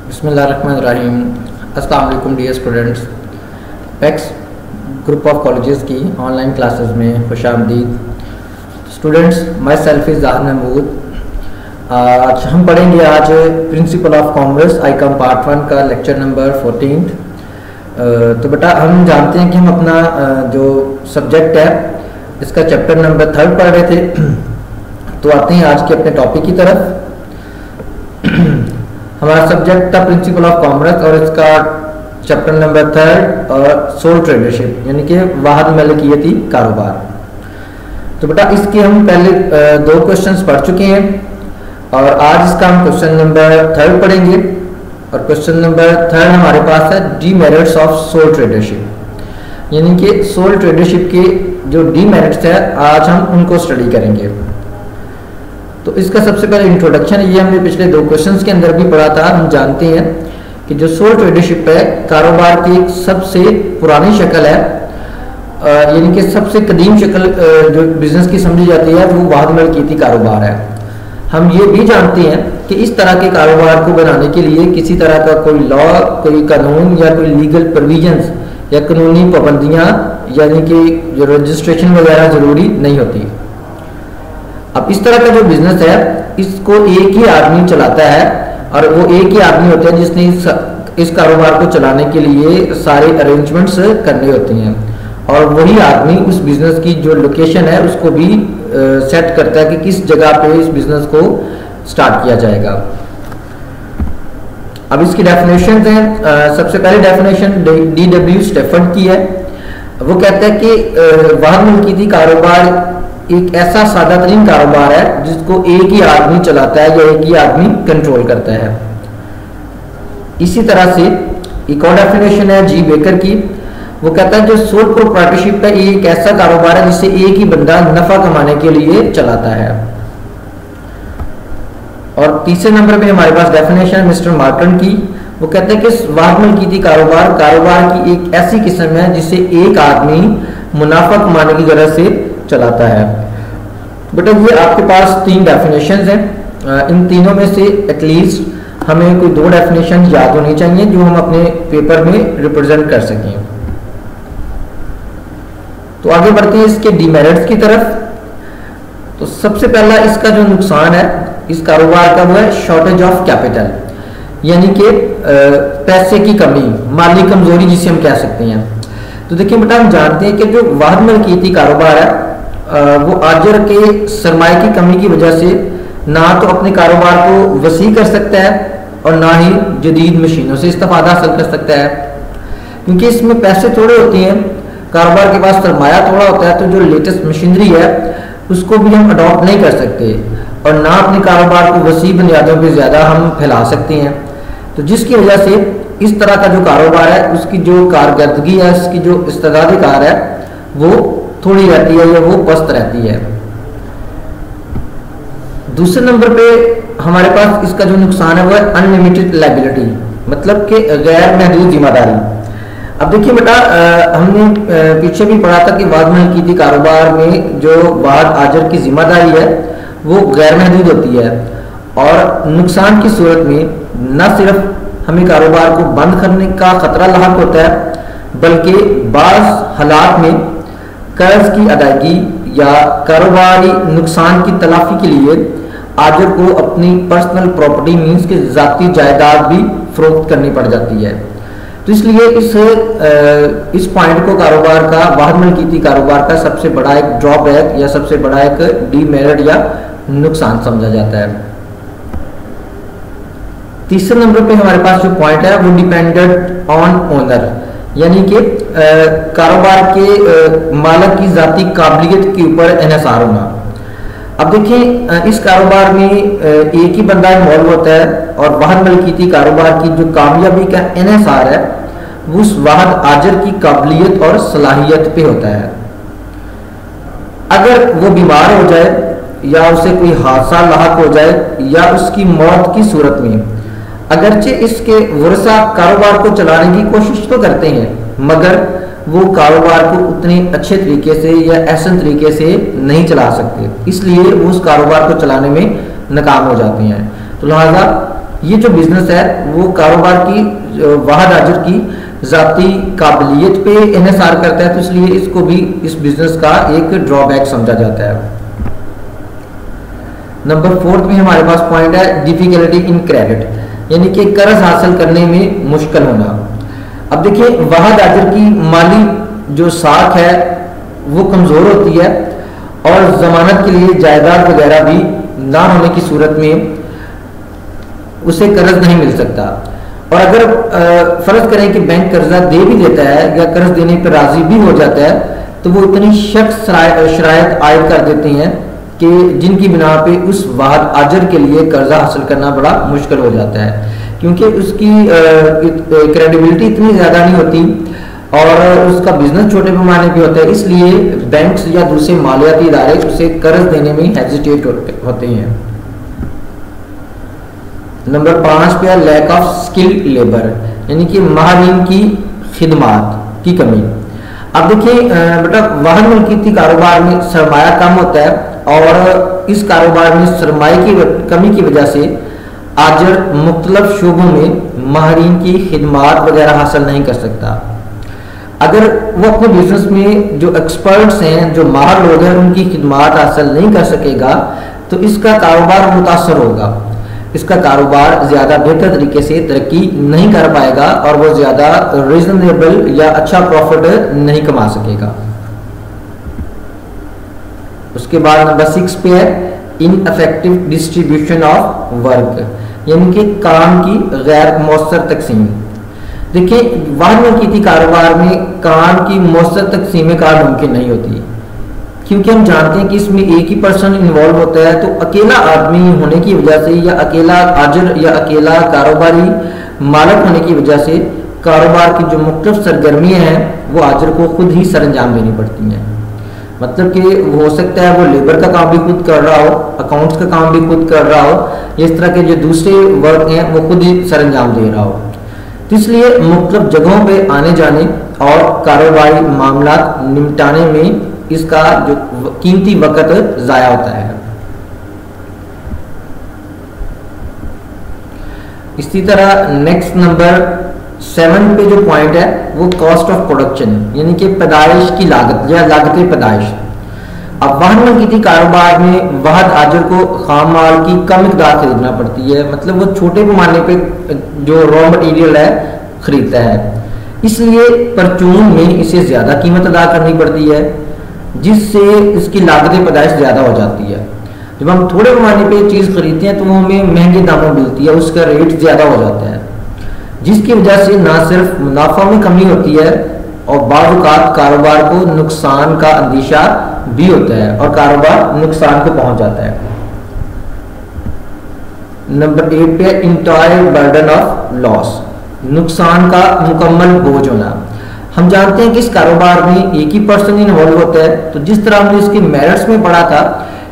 बिस्मिल्लाहिर्रहमानिर्रहीम। अस्सलाम वालेकुम dear students. Pax group of colleges की ऑनलाइन क्लासेस में खुशामदीद। Students, myself is Zahir Mahmood. आज हम पढ़ेंगे principle of commerce ICom part 1 का लेक्चर नंबर 14। तो बेटा, हम जानते हैं कि हम अपना जो सब्जेक्ट है इसका चैप्टर नंबर 3 पढ़ रहे थे। तो आते हैं आज के अपने टॉपिक की तरफ। हमारा सब्जेक्ट था प्रिंसिपल ऑफ कॉमर्स और इसका चैप्टर नंबर 3 और सोल ट्रेडरशिप यानी कि वाहद मलकियती कारोबार। तो बेटा, इसके हम पहले 2 क्वेश्चंस पढ़ चुके हैं और आज इसका हम क्वेश्चन नंबर 3 पढ़ेंगे। और क्वेश्चन नंबर 3 हमारे पास है डीमेरिट्स ऑफ सोल ट्रेडरशिप, यानी कि सोल ट्रेडरशिप के जो डीमेरिट्स है आज हम उनको स्टडी करेंगे। तो इसका सबसे पहले इंट्रोडक्शन, ये हमने पिछले 2 क्वेश्चंस के अंदर भी पढ़ा था। हम जानते हैं कि जो सोल ट्रेडरशिप है कारोबार की सबसे पुरानी शक्ल है, यानी कि सबसे कदीम शक्ल जो बिजनेस की समझी जाती है वो वाहद मलकियती कारोबार है। हम ये भी जानते हैं कि इस तरह के कारोबार को बनाने के लिए किसी तरह का कोई लॉ, कोई कानून या कोई लीगल प्रोविजंस या कानूनी पाबंदियाँ यानी कि जो रजिस्ट्रेशन वगैरह ज़रूरी नहीं होती। अब इस तरह का जो बिजनेस है इसको एक ही आदमी चलाता है और वो एक ही आदमी होता है जिसने इस कारोबार को चलाने के लिए सारे अरेंजमेंट्स करने होते हैं और वही आदमी उस बिजनेस की जो लोकेशन है उसको भी सेट करता है कि किस जगह पे इस बिजनेस को स्टार्ट किया जाएगा। अब इसकी डेफिनेशन है, सबसे पहले डेफिनेशन D.W. स्टेफर्ड की है। वो कहता है कि वाहद मलकियती कारोबार एक ऐसा सादा तरीन कारोबार है जिसको एक ही आदमी चलाता है या एक ही आदमी कंट्रोल करता है। इसी तरह से एक और डेफिनेशन है जी बेकर की। वो कहता है जो सोल प्रोप्राइटरशिप है ये एक ऐसा कारोबार है जिससे एक ही बंदा नफा कमाने के लिए चलाता है। और तीसरे नंबर पे हमारे पास डेफिनेशन मिस्टर मार्टन की। वो कहते हैं कि वाहद मलकियती कारोबार की एक ऐसी किस्म है जिसे एक आदमी मुनाफा कमाने की गरज से चलाता है। बेटा, ये आपके पास 3 डेफिनेशंस हैं। इन तीनों में से एटलीस्ट हमें कोई 2 डेफिनेशन याद होनी चाहिए जो हम अपने पेपर में रिप्रेजेंट कर सकें। तो आगे बढ़ते हैं इसके डीमेरिट्स की तरफ। तो सबसे पहला इसका जो नुकसान है इस कारोबार का वो है शॉर्टेज ऑफ कैपिटल, यानी कि पैसे की कमी, माली कमजोरी जिसे हम कह सकते हैं। तो देखिए बेटा, हम जानते हैं कि जो वाहद मलकियती कारोबार है वो आजर के सरमाए की कमी की वजह से ना तो अपने कारोबार को वसी कर सकता है और ना ही जदीद मशीनों से इस्तेफादा हासिल कर सकता है, क्योंकि इसमें पैसे थोड़े होते हैं, कारोबार के पास सरमाया थोड़ा होता है। तो जो लेटेस्ट मशीनरी है उसको भी हम अडॉप्ट नहीं कर सकते और ना अपने कारोबार को वसी बुनियादों पर ज़्यादा हम फैला सकते हैं। तो जिसकी वजह से इस तरह का जो कारोबार है उसकी जो कारकर्दगी है, उसकी जो इस्तेदाद कार है वो थोड़ी रहती है या वो पस्त रहती है। दूसरे नंबर पे हमारे पास इसका जो नुकसान है वो है अनलिमिटेड लायबिलिटी, मतलब कि गैर महदूद जिम्मेदारी। अब देखिए बेटा, हमने पीछे भी पढ़ा था कि वाहद मलकियती कारोबार में जो वाहद आजर की जिम्मेदारी है वो गैर महदूद होती है और नुकसान की सूरत में न सिर्फ हमें कारोबार को बंद करने का खतरा लाहक होता है बल्कि बाज़ हालात में कर्ज की अदायगी या कारोबारी नुकसान की तलाफी के लिए आजर को अपनी पर्सनल प्रॉपर्टी मींस के जाती जायदाद भी फरोख्त करनी पड़ जाती है। तो इसलिए इस पॉइंट को कारोबार का, वाहद मलकियती कारोबार का सबसे बड़ा एक ड्रॉबैक या सबसे बड़ा एक डीमेरिट या नुकसान समझा जाता है। तीसरे नंबर पे हमारे पास जो पॉइंट है वो डिपेंडेंट ऑन ओनर, यानी कि कारोबार के मालिक की जाती काबिलियत के ऊपर इन्हिसार होना। अब देखिए, इस कारोबार में एक ही बंदा इन्वॉल्व होता है और वाहद मलकियती कारोबार की जो कामयाबी का इन्हिसार है वो उस वाहद आजर की काबिलियत और सलाहियत पे होता है। अगर वो बीमार हो जाए या उसे कोई हादसा लाहक हो जाए या उसकी मौत की सूरत में अगरचे इसके वर्षा कारोबार को चलाने की कोशिश तो करते हैं मगर वो कारोबार को उतने अच्छे तरीके से या ऐसे तरीके से नहीं चला सकते, इसलिए वो उस कारोबार को चलाने में नाकाम हो जाते हैं। तो लिहाजा ये जो बिजनेस है वो कारोबार की वाहिद आजिर की जाती काबिलियत पे इन्हिसार करता है, तो इसलिए इसको भी इस बिजनेस का एक ड्रॉबैक समझा जाता है। नंबर 4 में हमारे पास पॉइंट है डिफिकल्टी इन क्रेडिट, यानी कि कर्ज हासिल करने में मुश्किल होना। अब देखिए वाहिद आजिर की माली जो साख है वो कमजोर होती है और जमानत के लिए जायदाद वगैरह भी ना होने की सूरत में उसे कर्ज नहीं मिल सकता। और अगर फर्ज करें कि बैंक कर्जा दे भी देता है या कर्ज देने पर राजी भी हो जाता है, तो वो इतनी सख्त शरायत आयद कर देते हैं कि जिनकी बिना पे उस वाहिद आजिर के लिए कर्जा हासिल करना बड़ा मुश्किल हो जाता है, क्योंकि उसकी क्रेडिबिलिटी इतनी ज़्यादा नहीं होती और उसका बिजनेस छोटे पैमाने पे होता है, इसलिए बैंक्स या दूसरे मालियाती इदारे उसे कर्ज देने में हेजिटेट होते हैं। नंबर 5 पे है लैक ऑफ स्किल लेबर, यानी कि माहिरीन की खिदमात की कमी। अब देखिए बेटा वाहिद मिल्कियती कारोबार में सरमाया कम होता है और इस कारोबार में सरमाए की कमी की वजह से आजिर मुख्तलिफ शोबों में माहिरीन की खिदमात वगैरह हासिल नहीं कर सकता। अगर वो अपने बिजनेस में जो एक्सपर्ट्स हैं, जो माहिर लोग हैं, उनकी खिदमात हासिल नहीं कर सकेगा तो इसका कारोबार मुतासर होगा, इसका कारोबार ज़्यादा बेहतर तरीके से तरक्की नहीं कर पाएगा और वो ज़्यादा रीजनेबल या अच्छा प्रॉफिट नहीं कमा सकेगा। उसके बाद नंबर 6 पे है इनअफेक्टिव डिस्ट्रीब्यूशन ऑफ वर्क, यानी कि काम की गैर मौसर तकसीम। देखिए वाहिद मिल्कियती कारोबार में काम की मौसर तकसीम कार मुमकिन नहीं होती, क्योंकि हम जानते हैं कि इसमें एक ही पर्सन इन्वॉल्व होता है, तो अकेला आदमी होने की वजह से या अकेला आजिर या अकेला कारोबारी मालिक होने की वजह से कारोबार की जो मुख्तलिफ सरगर्मियाँ हैं वो आजिर को खुद ही सरंजाम देनी पड़ती हैं। मतलब कि हो सकता है वो लेबर का काम भी खुद कर रहा हो, अकाउंट्स का काम भी खुद कर रहा हो, इस तरह के जो दूसरे वर्क हैं वो खुद ही सरंजाम दे रहा हो। तो इसलिए मुख्तलिफ जगहों पे आने जाने और कारोबारी मामला निपटाने में इसका जो कीमती वक्त ज़ाया होता है। इसी तरह नेक्स्ट नंबर 7 पे जो पॉइंट है वो कॉस्ट ऑफ प्रोडक्शन, यानी कि पैदाइश की लागत या लागत पैदाइश। अब वाहिद मिल्कियती कारोबार में वाहिद आजिर को खाम माल की कम मिकदार खरीदना पड़ती है, मतलब वो छोटे पैमाने पे जो रॉ मटेरियल है खरीदता है, इसलिए परचून में इसे ज़्यादा कीमत अदा करनी पड़ती है, जिससे इसकी लागत पैदाइश ज़्यादा हो जाती है। जब हम थोड़े पैमाने पे चीज़ खरीदते हैं तो वो हमें महंगे दामों मिलती है, उसका रेट ज़्यादा हो जाता है, जिसकी वजह से ना सिर्फ मुनाफा में कमी होती है और बाज़ औक़ात कारोबार को नुकसान का अंदेशा भी होता है और कारोबार नुकसान को पहुंच जाता है। नंबर 8 पे इंटायर बर्डन ऑफ लॉस, नुकसान का मुकम्मल बोझ होना। हम जानते हैं कि इस कारोबार में एक ही पर्सन इन्वॉल्व होता है, तो जिस तरह हमने इसके मेरिट्स में पढ़ा था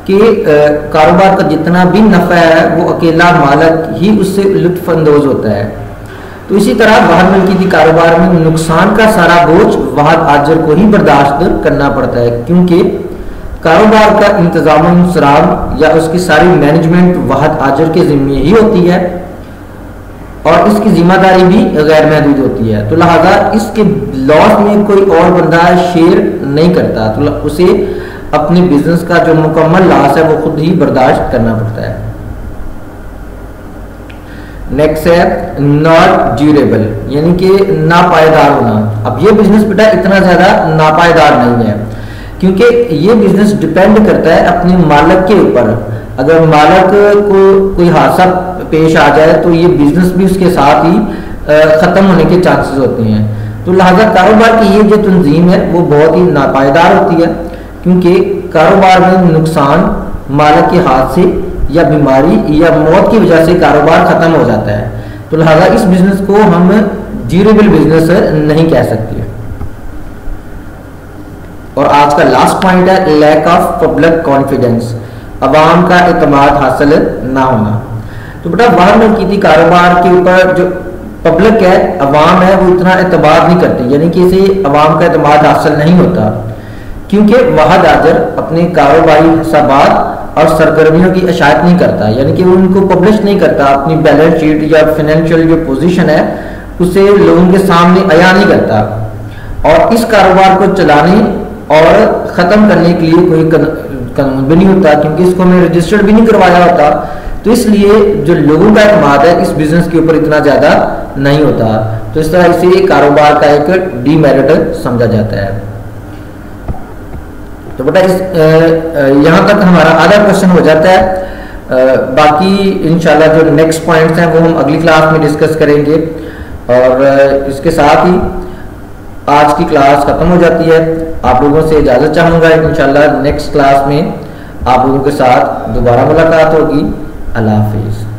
कि कारोबार का जितना भी नफा है वो अकेला मालिक ही उससे लुत्फानंदोज होता है, तो इसी तरह वाहिद मिल्कियती कारोबार में नुकसान का सारा बोझ वाहिद आजिर को ही बर्दाश्त करना पड़ता है, क्योंकि कारोबार का इंतजाम इंसराम या उसकी सारी मैनेजमेंट वाहिद आजिर के जिम्मे ही होती है और इसकी जिम्मेदारी भी गैर महदूद होती है, तो लिहाजा इसके लॉस में कोई और बंदा शेयर नहीं करता, तो उसे अपने बिजनेस का जो मुकम्मल लॉस है वो खुद ही बर्दाश्त करना पड़ता है। नेक्स्ट है नॉट ड्यूरेबल, यानी कि नापायदार होना। अब ये बिजनेस बेटा इतना ज़्यादा नापायदार नहीं है, क्योंकि ये बिजनेस डिपेंड करता है अपने मालिक के ऊपर। अगर मालिक को कोई हादसा पेश आ जाए तो ये बिजनेस भी उसके साथ ही ख़त्म होने के चांसेस होते हैं, तो लिहाजा कारोबार की ये जो तंजीम है वो बहुत ही नापायदार होती है, क्योंकि कारोबार में नुकसान मालिक के हाथ से या बीमारी या मौत की वजह से कारोबार ख़त्म हो जाता है, तो लिहाजा इस बिजनेस को हम ड्यूरेबल बिजनेस नहीं कह सकते। और आज का लास्ट पॉइंट है लैक ऑफ पब्लिक कॉन्फिडेंस, अवाम का एतमाद हासिल ना होना। तो बेटा वाहिद मिल्कियती कारोबार के ऊपर जो पब्लिक है, अवाम है, वो इतना एतमाद नहीं करती, यानी कि इसे अवाम का एतमाद हासिल नहीं होता, क्योंकि वाहिद आजिर अपने कारोबारी हिसाबात और सरगर्मियों की इशाअत नहीं करता, यानी कि वो उनको पब्लिश नहीं करता, अपनी बैलेंस शीट या फाइनेंशियल जो पोजीशन है उसे लोगों के सामने अया नहीं करता, और इस कारोबार को चलाने और ख़त्म करने के लिए कोई कानून भी नहीं होता, क्योंकि इसको हमें रजिस्टर्ड भी नहीं करवाया होता। तो इसलिए जो लोगों का एतमाद है इस बिजनेस के ऊपर इतना ज़्यादा नहीं होता। तो इस तरह इसे कारोबार का एक डीमेरिट समझा जाता है। तो बेटा इस यहाँ तक हमारा आधा क्वेश्चन हो जाता है। बाकी इंशाल्लाह जो नेक्स्ट पॉइंट्स हैं वो हम अगली क्लास में डिस्कस करेंगे, और इसके साथ ही आज की क्लास ख़त्म हो जाती है। आप लोगों से इजाज़त चाहूँगा, इंशाल्लाह नेक्स्ट क्लास में आप लोगों के साथ दोबारा मुलाकात होगी। अल्लाह हाफिज़।